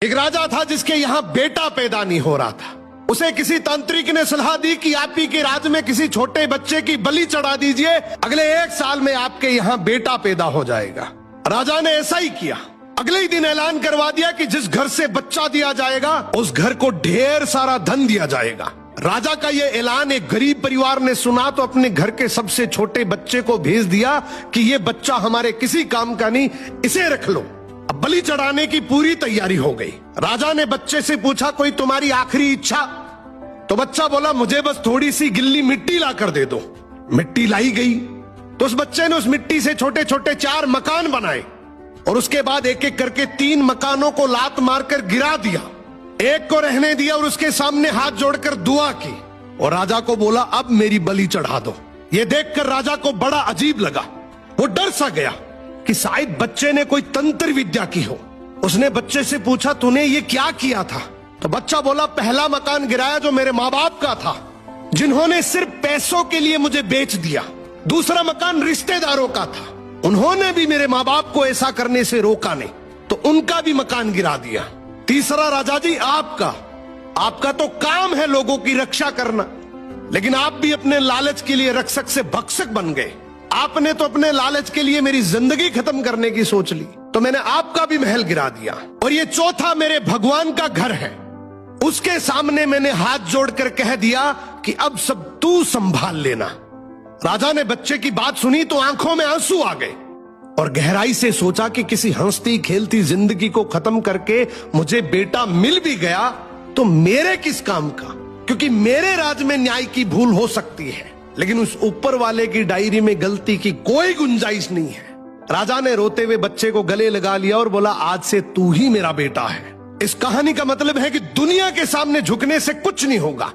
एक राजा था जिसके यहाँ बेटा पैदा नहीं हो रहा था। उसे किसी तांत्रिक ने सलाह दी कि आप ही के राज्य में किसी छोटे बच्चे की बलि चढ़ा दीजिए, अगले 1 साल में आपके यहाँ बेटा पैदा हो जाएगा। राजा ने ऐसा ही किया। अगले ही दिन ऐलान करवा दिया कि जिस घर से बच्चा दिया जाएगा उस घर को ढेर सारा धन दिया जाएगा। राजा का ये ऐलान एक गरीब परिवार ने सुना तो अपने घर के सबसे छोटे बच्चे को भेज दिया कि ये बच्चा हमारे किसी काम का नहीं, इसे रख लो। अब बलि चढ़ाने की पूरी तैयारी हो गई। राजा ने बच्चे से पूछा, कोई तुम्हारी आखिरी इच्छा? तो बच्चा बोला, मुझे बस थोड़ी सी गिल्ली मिट्टी ला कर दे दो। मिट्टी लाई गई तो उस बच्चे ने उस मिट्टी से छोटे छोटे 4 मकान बनाए और उसके बाद एक एक करके 3 मकानों को लात मारकर गिरा दिया, एक को रहने दिया और उसके सामने हाथ जोड़कर दुआ की और राजा को बोला, अब मेरी बलि चढ़ा दो। ये देखकर राजा को बड़ा अजीब लगा। वो डर सा गया कि शायद बच्चे ने कोई तंत्र विद्या की हो। उसने बच्चे से पूछा, तूने ये क्या किया था? तो बच्चा बोला, पहला मकान गिराया जो मेरे माँ बाप का था, जिन्होंने सिर्फ पैसों के लिए मुझे बेच दिया। दूसरा मकान रिश्तेदारों का था, उन्होंने भी मेरे माँ बाप को ऐसा करने से रोका नहीं, तो उनका भी मकान गिरा दिया। तीसरा, राजा जी आपका तो काम है लोगों की रक्षा करना, लेकिन आप भी अपने लालच के लिए रक्षक से भक्षक बन गए। आपने तो अपने लालच के लिए मेरी जिंदगी खत्म करने की सोच ली, तो मैंने आपका भी महल गिरा दिया। और ये चौथा मेरे भगवान का घर है, उसके सामने मैंने हाथ जोड़कर कह दिया कि अब सब तू संभाल लेना। राजा ने बच्चे की बात सुनी तो आंखों में आंसू आ गए और गहराई से सोचा कि किसी हंसती खेलती जिंदगी को खत्म करके मुझे बेटा मिल भी गया तो मेरे किस काम का, क्योंकि मेरे राज में न्याय की भूल हो सकती है लेकिन उस ऊपर वाले की डायरी में गलती की कोई गुंजाइश नहीं है। राजा ने रोते हुए बच्चे को गले लगा लिया और बोला, आज से तू ही मेरा बेटा है। इस कहानी का मतलब है कि दुनिया के सामने झुकने से कुछ नहीं होगा।